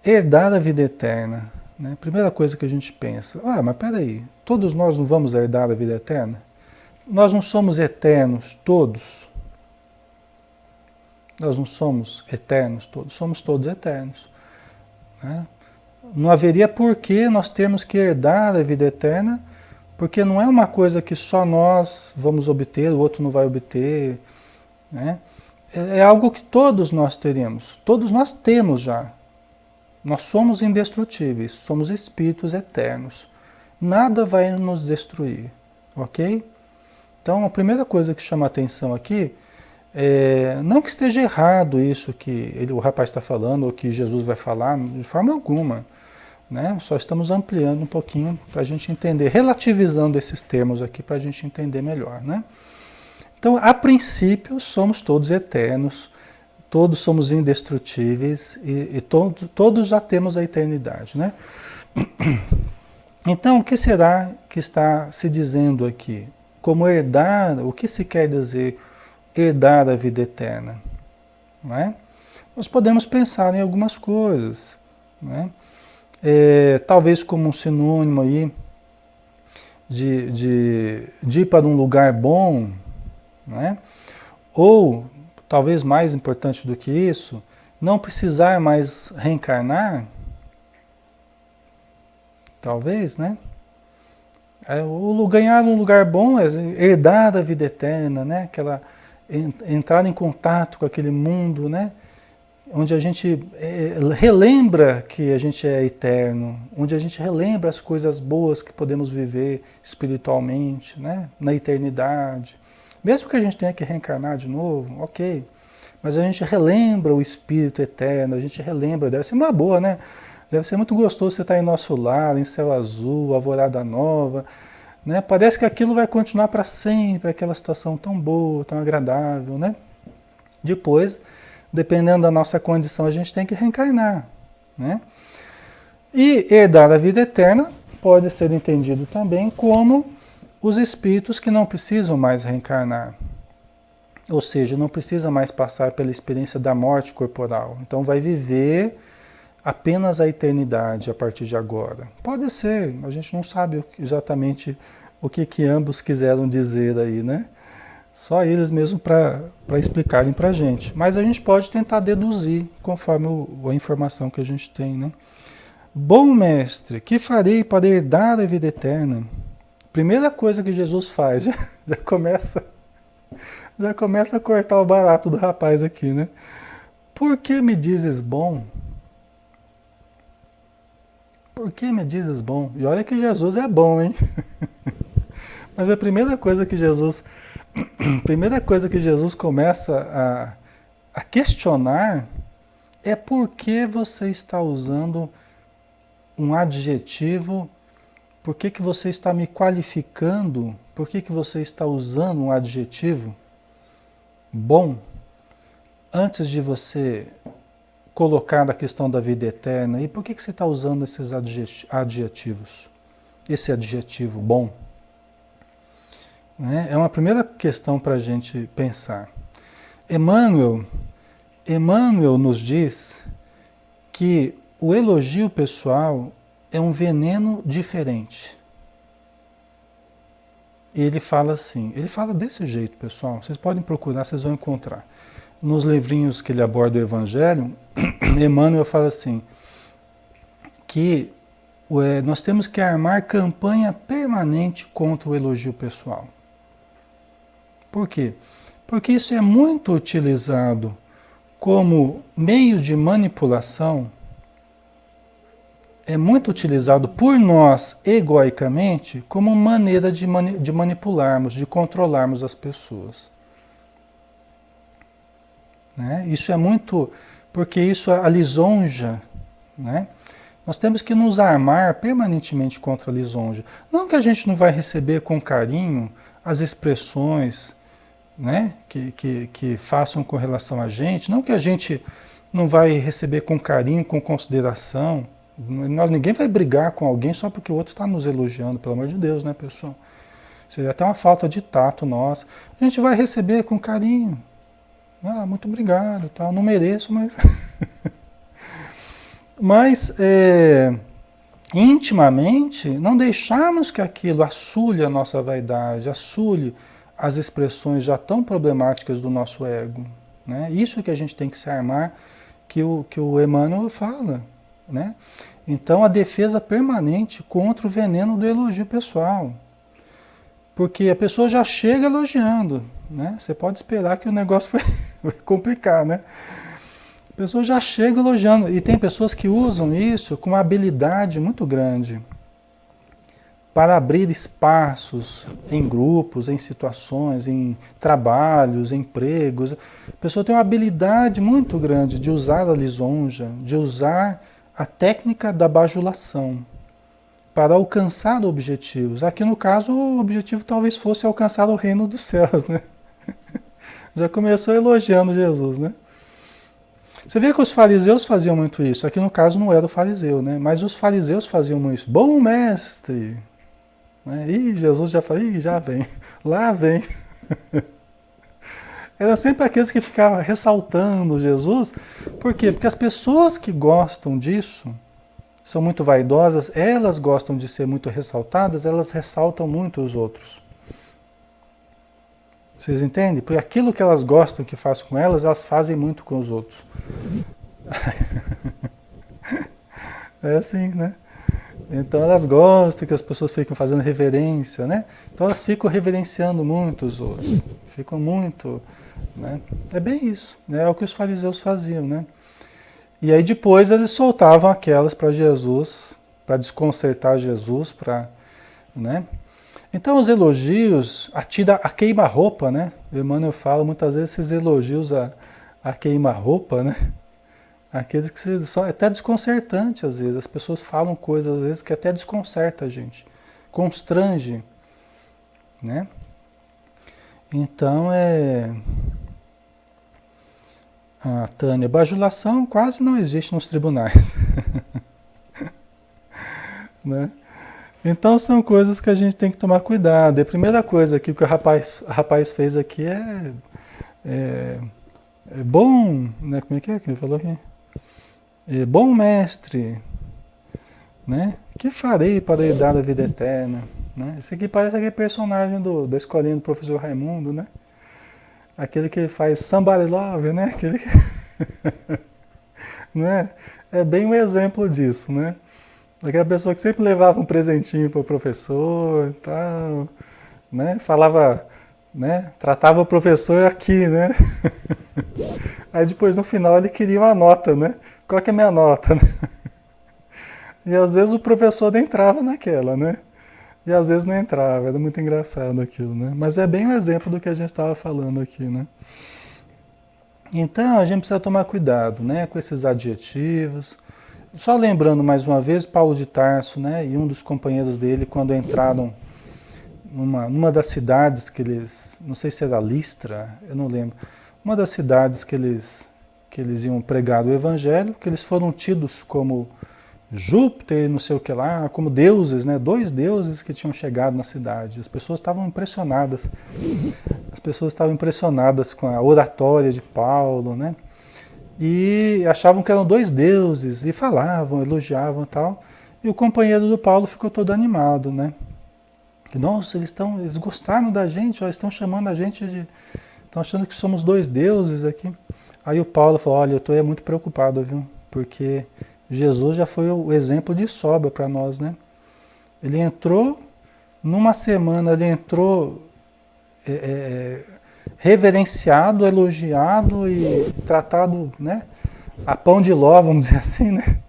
Herdar a vida eterna, né? Primeira coisa que a gente pensa, mas peraí, todos nós não vamos herdar a vida eterna? Nós não somos eternos todos? Nós não somos eternos todos? Somos todos eternos, né? Não haveria por que nós termos que herdar a vida eterna, porque não é uma coisa que só nós vamos obter, o outro não vai obter, né? É algo que todos nós teremos, todos nós temos já. Nós somos indestrutíveis, somos espíritos eternos. Nada vai nos destruir, ok? Então a primeira coisa que chama a atenção aqui, não que esteja errado isso que o rapaz está falando, ou que Jesus vai falar, de forma alguma. Né? Só estamos ampliando um pouquinho para a gente entender, relativizando esses termos aqui para a gente entender melhor. Né? Então, a princípio, somos todos eternos, todos somos indestrutíveis e todos já temos a eternidade. Né? Então, o que será que está se dizendo aqui? Como herdar, o que se quer dizer herdar a vida eterna? Não é? Nós podemos pensar em algumas coisas, né? Talvez como um sinônimo aí de ir para um lugar bom, né? Ou, talvez mais importante do que isso, não precisar mais reencarnar, talvez, né? Ganhar um lugar bom é herdar a vida eterna, né? Aquela entrar em contato com aquele mundo, né? Onde a gente relembra que a gente é eterno, onde a gente relembra as coisas boas que podemos viver espiritualmente, né? Na eternidade. Mesmo que a gente tenha que reencarnar de novo, ok. Mas a gente relembra o espírito eterno, a gente relembra, deve ser uma boa, né? Deve ser muito gostoso você estar em nosso lar, em céu azul, alvorada nova, né? Parece que aquilo vai continuar para sempre, aquela situação tão boa, tão agradável, né? Depois, dependendo da nossa condição, a gente tem que reencarnar, né? E herdar a vida eterna pode ser entendido também como os espíritos que não precisam mais reencarnar. Ou seja, não precisa mais passar pela experiência da morte corporal. Então vai viver apenas a eternidade a partir de agora. Pode ser, a gente não sabe exatamente o que ambos quiseram dizer aí, né? Só eles mesmo para explicarem para a gente. Mas a gente pode tentar deduzir conforme a informação que a gente tem, né? Bom mestre, que farei para herdar a vida eterna? Primeira coisa que Jesus faz, já começa a cortar o barato do rapaz aqui, né? Por que me dizes bom? Por que me dizes bom? E olha que Jesus é bom, hein? Mas a primeira coisa que Jesus começa a questionar é por que você está usando um adjetivo, por que você está me qualificando, por que você está usando um adjetivo bom antes de você colocar a questão da vida eterna. E por que você está usando esses adjetivos? Esse adjetivo bom? Né? É uma primeira questão para a gente pensar. Emmanuel nos diz que o elogio pessoal é um veneno diferente. Ele fala assim, ele fala desse jeito, pessoal. Vocês podem procurar, vocês vão encontrar. Nos livrinhos que ele aborda o Evangelho, Emmanuel fala assim, que nós temos que armar campanha permanente contra o elogio pessoal. Por quê? Porque isso é muito utilizado como meio de manipulação, é muito utilizado por nós egoicamente como maneira de manipularmos, de controlarmos as pessoas. Né? Isso é muito, porque isso a lisonja, né? Nós temos que nos armar permanentemente contra a lisonja. Não que a gente não vai receber com carinho as expressões, né, que façam com relação a gente, não que a gente não vai receber com carinho, com consideração. Ninguém vai brigar com alguém só porque o outro está nos elogiando, pelo amor de Deus, né, pessoal? Seria até uma falta de tato nossa. A gente vai receber com carinho. Ah, muito obrigado, tal. Não mereço, mas... mas, intimamente, não deixarmos que aquilo assule a nossa vaidade, assule as expressões já tão problemáticas do nosso ego. Né? Isso que a gente tem que se armar, que o Emmanuel fala. Né? Então, a defesa permanente contra o veneno do elogio pessoal. Porque a pessoa já chega elogiando. Né? Você pode esperar que o negócio vai complicar, né? A pessoa já chega elogiando. E tem pessoas que usam isso com uma habilidade muito grande para abrir espaços em grupos, em situações, em trabalhos, em empregos. A pessoa tem uma habilidade muito grande de usar a lisonja, de usar a técnica da bajulação para alcançar objetivos. Aqui no caso, o objetivo talvez fosse alcançar o reino dos céus, né? Já começou elogiando Jesus, né? Você vê que os fariseus faziam muito isso. Aqui no caso não era o fariseu, né? Mas os fariseus faziam muito isso. Bom mestre! Né? E Jesus já fala, já vem, lá vem. Eram sempre aqueles que ficavam ressaltando Jesus. Por quê? Porque as pessoas que gostam disso, são muito vaidosas, elas gostam de ser muito ressaltadas, elas ressaltam muito os outros. Vocês entendem? Porque aquilo que elas gostam que façam com elas, elas fazem muito com os outros. É assim, né? Então elas gostam que as pessoas fiquem fazendo reverência, né? Então elas ficam reverenciando muito os outros. Ficam muito, né? É bem isso, né? É o que os fariseus faziam, né? E aí depois eles soltavam aquelas para Jesus, para desconcertar Jesus, para, né? Então os elogios, a queima-roupa, né? O Emmanuel fala muitas vezes esses elogios a queima-roupa, né? Aqueles que são até desconcertantes às vezes. As pessoas falam coisas às vezes que até desconcerta a gente, constrange, né? Então Tânia, bajulação quase não existe nos tribunais, né? Então são coisas que a gente tem que tomar cuidado. E a primeira coisa que o rapaz fez aqui é bom, né? Como é que ele falou aqui? Bom mestre, né? Que farei para herdar a vida eterna? Né? Esse aqui parece aquele personagem da escolinha do professor Raimundo, né? Aquele que faz somebody love, né? Aquele que... né? É bem um exemplo disso, né? Aquela pessoa que sempre levava um presentinho para o professor e tal, né? Falava, né? Tratava o professor aqui, né? Aí depois no final ele queria uma nota, né? Qual que é a minha nota, né? E às vezes o professor nem entrava naquela, né? E às vezes não entrava, era muito engraçado aquilo, né? Mas é bem um exemplo do que a gente estava falando aqui, né? Então a gente precisa tomar cuidado, né? Com esses adjetivos. Só lembrando mais uma vez, Paulo de Tarso, né? E um dos companheiros dele, quando entraram numa das cidades que eles, não sei se era Listra, eu não lembro, uma das cidades que eles iam pregar o evangelho, que eles foram tidos como Júpiter, não sei o que lá, como deuses, né? Dois deuses que tinham chegado na cidade. As pessoas estavam impressionadas. As pessoas estavam impressionadas com a oratória de Paulo, né? E achavam que eram dois deuses e falavam, elogiavam e tal. E o companheiro do Paulo ficou todo animado, né? Nossa, eles gostaram da gente, ó, estão chamando a gente de, estão achando que somos dois deuses aqui. Aí o Paulo falou, olha, eu estou muito preocupado, viu? Porque Jesus já foi o exemplo de sobra para nós, né? Ele entrou, numa semana, ele entrou reverenciado, elogiado e tratado, né? A pão de ló, vamos dizer assim, né?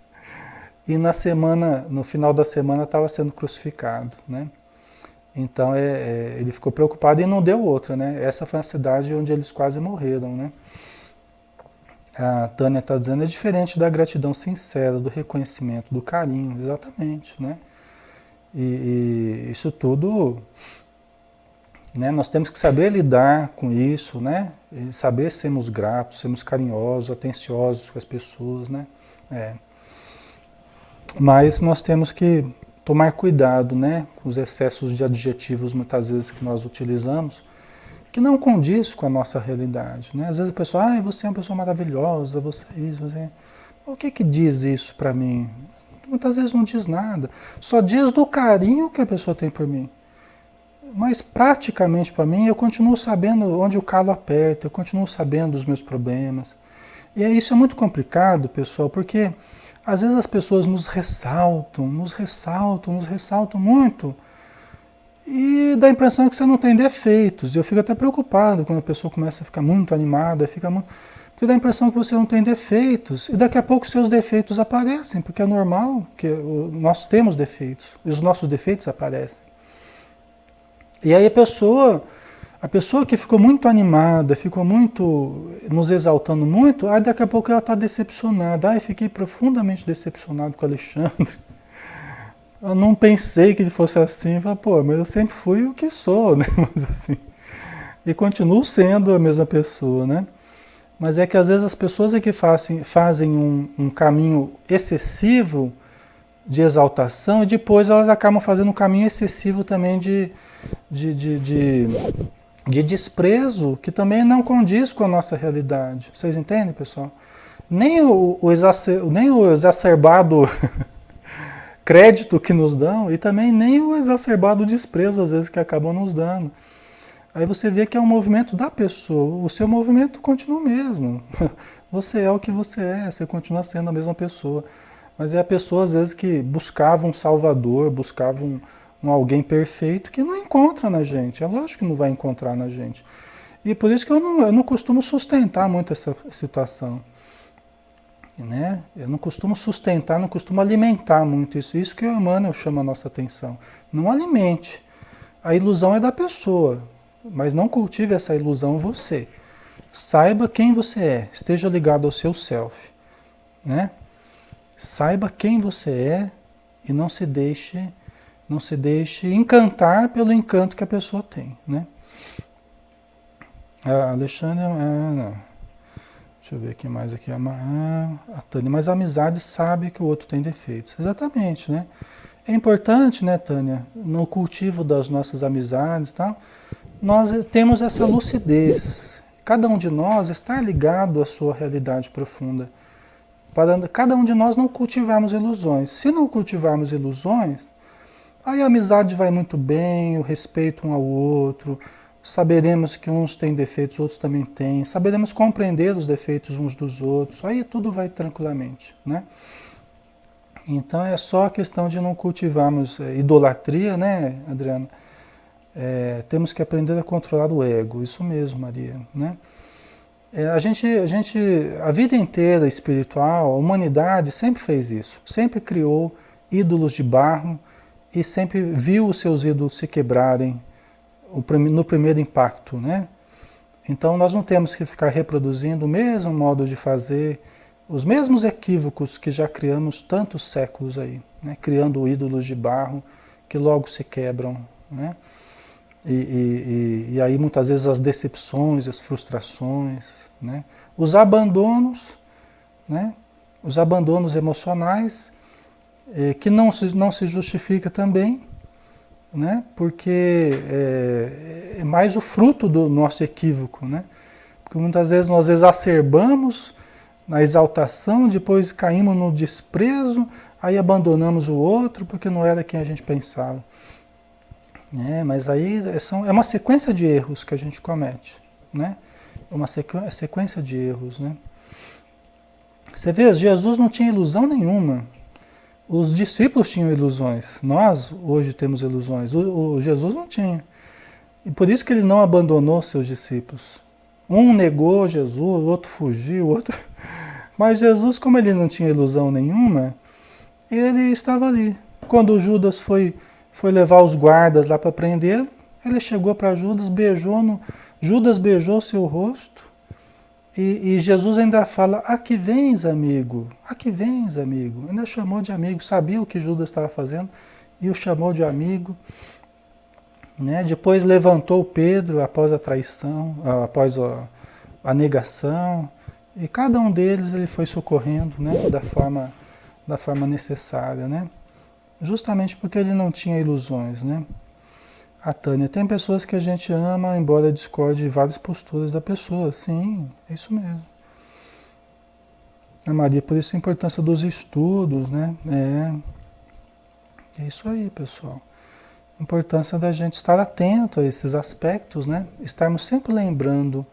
E no final da semana, estava sendo crucificado, né? Então ele ficou preocupado e não deu outra, né? Essa foi a cidade onde eles quase morreram, né? A Tânia está dizendo, é diferente da gratidão sincera, do reconhecimento, do carinho, exatamente, né? E isso tudo, né? Nós temos que saber lidar com isso, né? E saber sermos gratos, sermos carinhosos, atenciosos com as pessoas, né? Mas nós temos que tomar cuidado, né? Com os excessos de adjetivos, muitas vezes, que nós utilizamos, que não condiz com a nossa realidade, né? Às vezes a pessoa, você é uma pessoa maravilhosa, você é isso, você... O que diz isso para mim? Muitas vezes não diz nada, só diz do carinho que a pessoa tem por mim. Mas praticamente para mim, eu continuo sabendo onde o calo aperta, eu continuo sabendo dos meus problemas. E isso é muito complicado, pessoal, porque às vezes as pessoas nos ressaltam muito, e dá a impressão que você não tem defeitos. E eu fico até preocupado quando a pessoa começa a ficar muito animada, porque dá a impressão que você não tem defeitos. E daqui a pouco seus defeitos aparecem, porque é normal que nós temos defeitos. E os nossos defeitos aparecem. E aí a pessoa que ficou muito animada, ficou muito nos exaltando muito, aí daqui a pouco ela está decepcionada. Fiquei profundamente decepcionado com o Alexandre. Eu não pensei que ele fosse assim, mas eu sempre fui o que sou, né? Mas assim, e continuo sendo a mesma pessoa, né? Mas é que às vezes as pessoas é que fazem um caminho excessivo de exaltação e depois elas acabam fazendo um caminho excessivo também de de desprezo que também não condiz com a nossa realidade. Vocês entendem, pessoal? Nem o exacerbado crédito que nos dão e também nem o exacerbado desprezo, às vezes, que acabam nos dando. Aí você vê que é um movimento da pessoa. O seu movimento continua o mesmo. Você é o que você é, você continua sendo a mesma pessoa. Mas é a pessoa, às vezes, que buscava um salvador, buscava um alguém perfeito que não encontra na gente. É lógico que não vai encontrar na gente. E por isso que eu não costumo sustentar muito essa situação. Né? Eu não costumo sustentar, não costumo alimentar muito isso. Isso que o Emmanuel chama a nossa atenção. Não alimente. A ilusão é da pessoa, mas não cultive essa ilusão você. Saiba quem você é, esteja ligado ao seu self. Né? Saiba quem você é e não se deixe encantar pelo encanto que a pessoa tem. Né? A Alexandre... não. Deixa eu ver aqui mais aqui. A Tânia, mas a amizade sabe que o outro tem defeitos. Exatamente, né? É importante, né, Tânia, no cultivo das nossas amizades, tá? Nós temos essa lucidez. Cada um de nós está ligado à sua realidade profunda. Para cada um de nós não cultivarmos ilusões. Se não cultivarmos ilusões, aí a amizade vai muito bem, o respeito um ao outro. Saberemos que uns têm defeitos, outros também têm. Saberemos compreender os defeitos uns dos outros. Aí tudo vai tranquilamente, né? Então é só a questão de não cultivarmos idolatria, né, Adriana? Temos que aprender a controlar o ego. Isso mesmo, Maria, né? A vida inteira espiritual, a humanidade sempre fez isso. Sempre criou ídolos de barro e sempre viu os seus ídolos se quebrarem no primeiro impacto, né? Então nós não temos que ficar reproduzindo o mesmo modo de fazer, os mesmos equívocos que já criamos tantos séculos aí, né? Criando ídolos de barro que logo se quebram, né? E aí muitas vezes as decepções, as frustrações, né? Os abandonos, né? Os abandonos emocionais que não se justifica também, né? Porque é mais o fruto do nosso equívoco, né? Porque muitas vezes nós exacerbamos na exaltação, depois caímos no desprezo, aí abandonamos o outro porque não era quem a gente pensava. Mas aí é uma sequência de erros que a gente comete, né? É uma sequência de erros, né? Você vê, Jesus não tinha ilusão nenhuma. Os discípulos tinham ilusões. Nós hoje temos ilusões. O Jesus não tinha. E por isso que ele não abandonou seus discípulos. Um negou Jesus, o outro fugiu, o outro... Mas Jesus, como ele não tinha ilusão nenhuma, ele estava ali. Quando Judas foi levar os guardas lá para prender, ele chegou para Judas, Judas beijou seu rosto. E Jesus ainda fala, aqui vens, amigo, aqui vens, amigo. Ainda chamou de amigo, sabia o que Judas estava fazendo e o chamou de amigo. Né? Depois levantou Pedro após a traição, após a negação. E cada um deles ele foi socorrendo, né? da forma necessária. Né? Justamente porque ele não tinha ilusões. Né? A Tânia, tem pessoas que a gente ama, embora discorde de várias posturas da pessoa. Sim, é isso mesmo. A Maria, por isso a importância dos estudos, né? É isso aí, pessoal. A importância da gente estar atento a esses aspectos, né? Estarmos sempre lembrando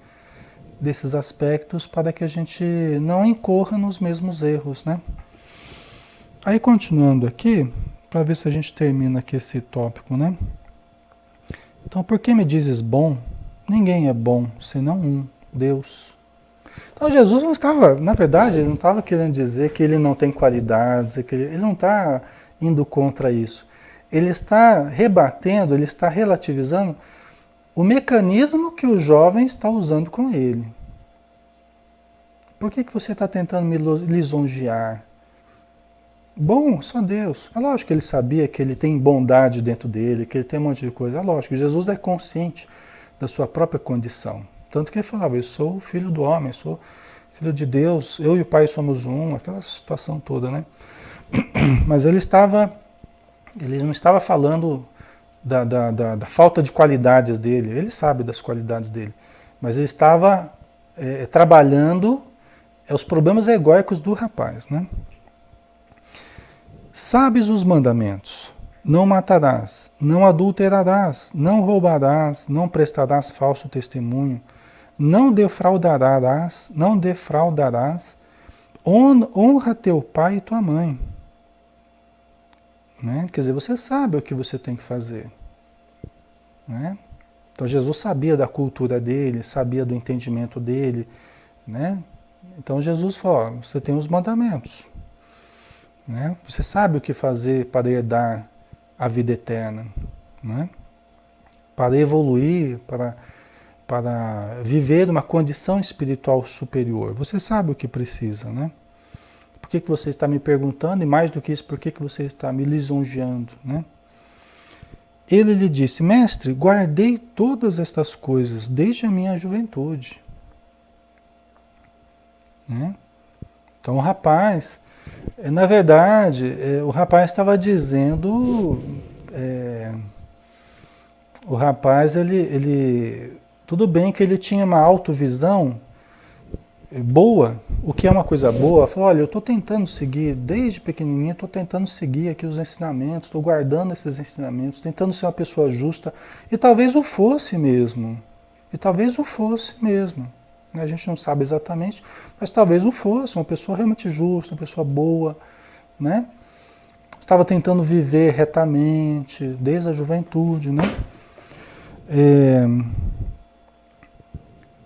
desses aspectos para que a gente não incorra nos mesmos erros, né? Aí, continuando aqui, para ver se a gente termina aqui esse tópico, né? Então, por que me dizes bom? Ninguém é bom, senão um, Deus. Então, Jesus não estava, na verdade, ele não estava querendo dizer que ele não tem qualidades, ele não está indo contra isso. Ele está rebatendo, ele está relativizando o mecanismo que o jovem está usando com ele. Por que você está tentando me lisonjear? Bom, só Deus. É lógico que ele sabia que ele tem bondade dentro dele, que ele tem um monte de coisa. É lógico, Jesus é consciente da sua própria condição. Tanto que ele falava, eu sou o filho do homem, eu sou filho de Deus, eu e o Pai somos um, aquela situação toda, né? Mas ele não estava falando da falta de qualidades dele. Ele sabe das qualidades dele. Mas ele estava trabalhando os problemas egóicos do rapaz, né? Sabes os mandamentos: não matarás, não adulterarás, não roubarás, não prestarás falso testemunho, não defraudarás, honra teu pai e tua mãe. Né? Quer dizer, você sabe o que você tem que fazer. Né? Então Jesus sabia da cultura dele, sabia do entendimento dele. Né? Então Jesus falou, ó, você tem os mandamentos. Né? Você sabe o que fazer para herdar a vida eterna. Né? Para evoluir, para viver uma condição espiritual superior. Você sabe o que precisa, né? Por que você está me perguntando? E mais do que isso, por que você está me lisonjeando, né? Ele lhe disse, mestre, guardei todas estas coisas desde a minha juventude. Né? Então o rapaz, na verdade, o rapaz estava dizendo, o rapaz, tudo bem que ele tinha uma autovisão boa. O que é uma coisa boa? Falou, olha, eu estou tentando seguir, desde pequenininho, estou tentando seguir aqui os ensinamentos, estou guardando esses ensinamentos, tentando ser uma pessoa justa. E talvez o fosse mesmo. A gente não sabe exatamente, mas talvez o fosse, uma pessoa realmente justa, uma pessoa boa, né? Estava tentando viver retamente, desde a juventude, né?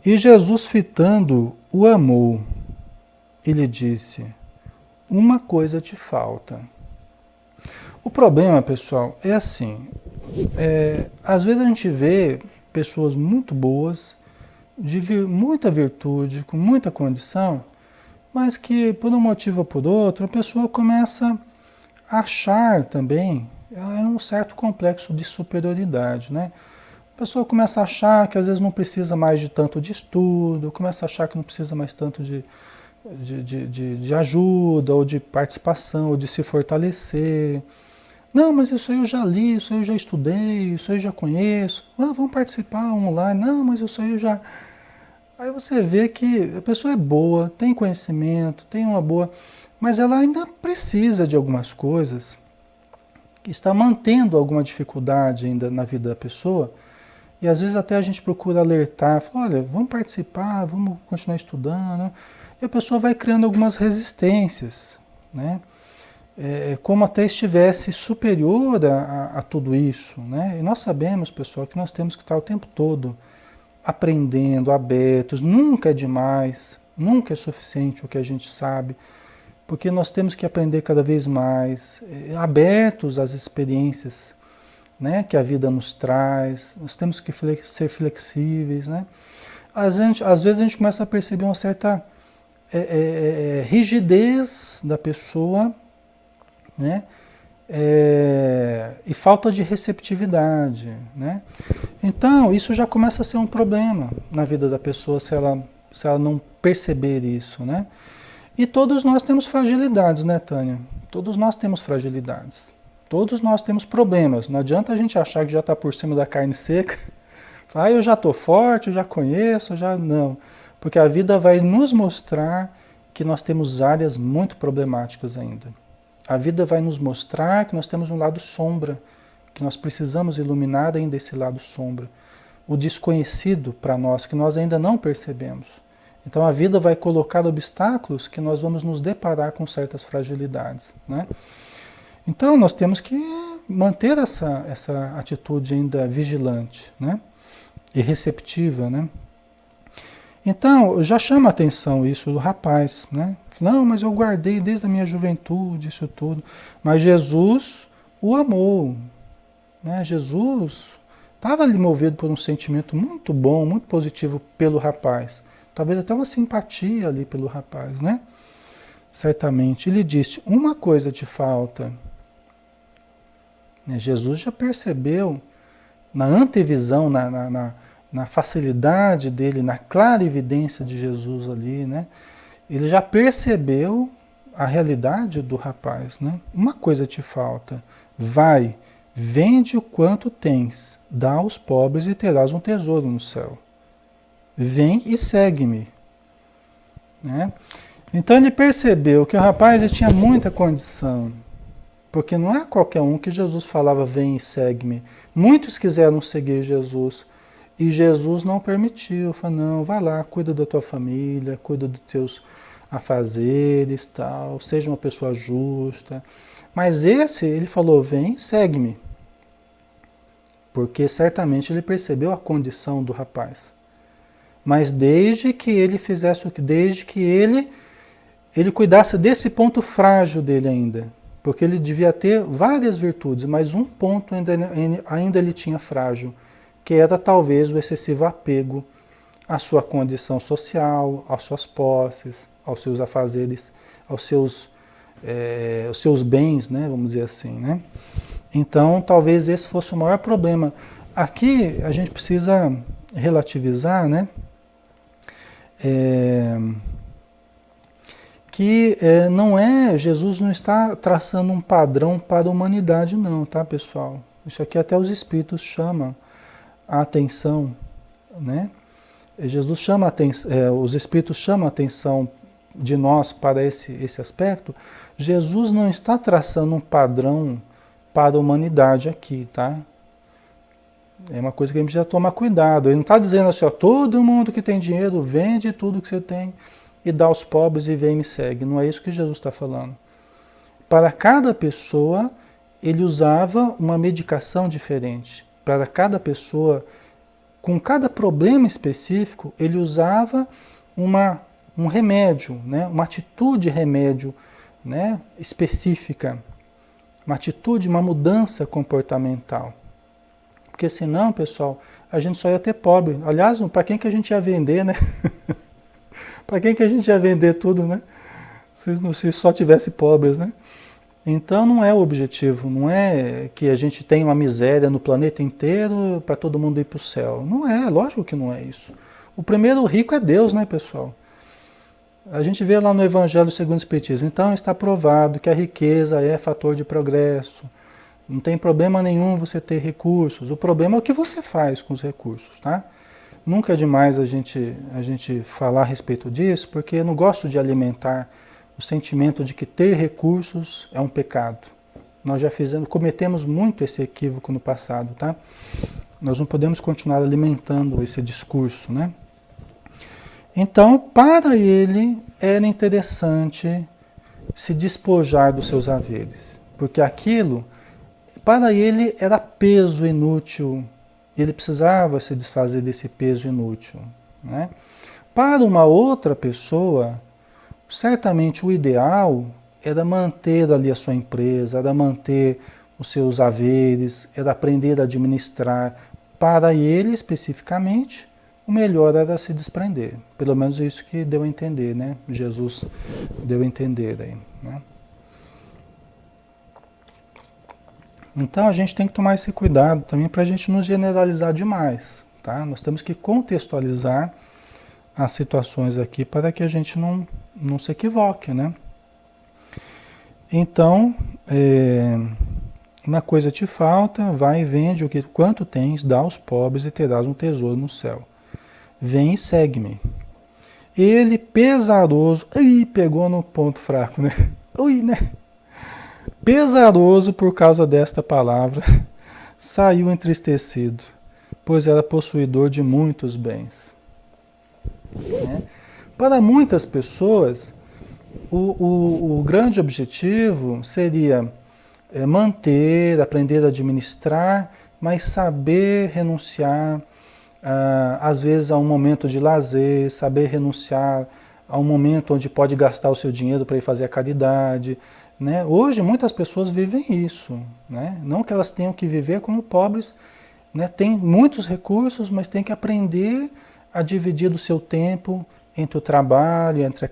E Jesus, fitando, o amou e lhe disse, uma coisa te falta. O problema, pessoal, é assim, às vezes a gente vê pessoas muito boas, de muita virtude, com muita condição, mas que por um motivo ou por outro, a pessoa começa a achar também, um certo complexo de superioridade, né? A pessoa começa a achar que às vezes não precisa mais de tanto de estudo, começa a achar que não precisa mais tanto de ajuda, ou de participação, ou de se fortalecer. Não, mas isso aí eu já li, isso aí eu já estudei, isso aí eu já conheço. Ah, vamos participar online. Não, mas isso aí eu já... Aí você vê que a pessoa é boa, tem conhecimento, tem uma boa... Mas ela ainda precisa de algumas coisas, que está mantendo alguma dificuldade ainda na vida da pessoa. E às vezes até a gente procura alertar, fala, olha, vamos participar, vamos continuar estudando. E a pessoa vai criando algumas resistências, né? Como até estivesse superior a tudo isso, né? E nós sabemos, pessoal, que nós temos que estar o tempo todo aprendendo, abertos. Nunca é demais, nunca é suficiente o que a gente sabe, porque nós temos que aprender cada vez mais, abertos às experiências, né, que a vida nos traz. Nós temos que ser flexíveis, né? Às vezes a gente começa a perceber uma certa rigidez da pessoa, né? E falta de receptividade, né? Então isso já começa a ser um problema na vida da pessoa se ela não perceber isso, né? E todos nós temos fragilidades, né, Tânia? Todos nós temos fragilidades. Todos nós temos problemas. Não adianta a gente achar que já está por cima da carne seca. Ah, eu já estou forte, eu já conheço, já... Não. Porque a vida vai nos mostrar que nós temos áreas muito problemáticas ainda. A vida vai nos mostrar que nós temos um lado sombra, que nós precisamos iluminar ainda esse lado sombra. O desconhecido para nós, que nós ainda não percebemos. Então a vida vai colocar obstáculos que nós vamos nos deparar com certas fragilidades, né? Então nós temos que manter essa atitude ainda vigilante, né? E receptiva, né? Então já chama a atenção isso do rapaz, né? Não, mas eu guardei desde a minha juventude isso tudo. Mas Jesus o amou, né? Jesus estava ali movido por um sentimento muito bom, muito positivo pelo rapaz. Talvez até uma simpatia ali pelo rapaz, né? Certamente. Ele disse, uma coisa te falta. Jesus já percebeu na antevisão, na facilidade dele, na clara evidência de Jesus ali, né? Ele já percebeu a realidade do rapaz, né? Uma coisa te falta. Vai, Vende o quanto tens, dá aos pobres e terás um tesouro no céu. Vem e segue-me. Né? Então ele percebeu que o rapaz ele tinha muita condição, porque não é qualquer um que Jesus falava, vem e segue-me. Muitos quiseram seguir Jesus e Jesus não permitiu. Falou, não, vai lá, cuida da tua família, cuida dos teus afazeres, tal, seja uma pessoa justa. Mas esse, ele falou, vem e segue-me. Porque certamente ele percebeu a condição do rapaz. Mas desde que ele fizesse o que, desde que ele cuidasse desse ponto frágil dele ainda. Porque ele devia ter várias virtudes, mas um ponto ainda ele tinha frágil, que era talvez o excessivo apego à sua condição social, às suas posses, aos seus afazeres, aos seus bens, né, vamos dizer assim, né? Então, talvez esse fosse o maior problema. Aqui a gente precisa relativizar, né? Não é, Jesus não está traçando um padrão para a humanidade não, tá pessoal? Isso aqui até os espíritos chamam a atenção, né? Jesus chama a atenção, os espíritos chamam a atenção de nós para esse aspecto. Jesus não está traçando um padrão para a humanidade aqui, tá? É uma coisa que a gente precisa tomar cuidado. Ele não está dizendo assim, ó, todo mundo que tem dinheiro vende tudo que você tem e dá aos pobres e vem e me segue. Não é isso que Jesus está falando. Para cada pessoa, ele usava uma medicação diferente. Para cada pessoa, com cada problema específico, ele usava um remédio, né? Uma atitude remédio, né? Específica. Uma atitude, uma mudança comportamental. Porque senão, pessoal, a gente só ia ter pobre. Aliás, para quem que a gente ia vender, né? Para quem que a gente ia vender tudo, né? Se só tivesse pobres, né? Então não é o objetivo, não é que a gente tenha uma miséria no planeta inteiro para todo mundo ir para o céu. Não é, lógico que não é isso. O primeiro rico é Deus, né, pessoal? A gente vê lá no Evangelho segundo o Espiritismo. Então está provado que a riqueza é fator de progresso. Não tem problema nenhum você ter recursos. O problema é o que você faz com os recursos, tá? Nunca é demais a gente falar a respeito disso, porque eu não gosto de alimentar o sentimento de que ter recursos é um pecado. Nós já cometemos muito esse equívoco no passado, tá? Nós não podemos continuar alimentando esse discurso, né? Então, para ele, era interessante se despojar dos seus haveres, porque aquilo, para ele, era peso inútil. Ele precisava se desfazer desse peso inútil, né? Para uma outra pessoa, certamente o ideal era manter ali a sua empresa, era manter os seus haveres, era aprender a administrar. Para ele, especificamente, o melhor era se desprender. Pelo menos isso que deu a entender, né? Jesus deu a entender aí, né? Então a gente tem que tomar esse cuidado também para a gente não generalizar demais, tá? Nós temos que contextualizar as situações aqui para que a gente não se equivoque, né? Então, uma coisa te falta, vai e vende quanto tens, dá aos pobres e terás um tesouro no céu. Vem e segue-me. Ele, pesaroso, pegou no ponto fraco, né? Né? Pesaroso por causa desta palavra, saiu entristecido, pois era possuidor de muitos bens. Né? Para muitas pessoas, o grande objetivo seria manter, aprender a administrar, mas saber renunciar, às vezes, a um momento de lazer, saber renunciar a um momento onde pode gastar o seu dinheiro para ir fazer a caridade. Né? Hoje, muitas pessoas vivem isso. Né? Não que elas tenham que viver como pobres, né? Tem muitos recursos, mas tem que aprender a dividir o seu tempo entre o trabalho, entre a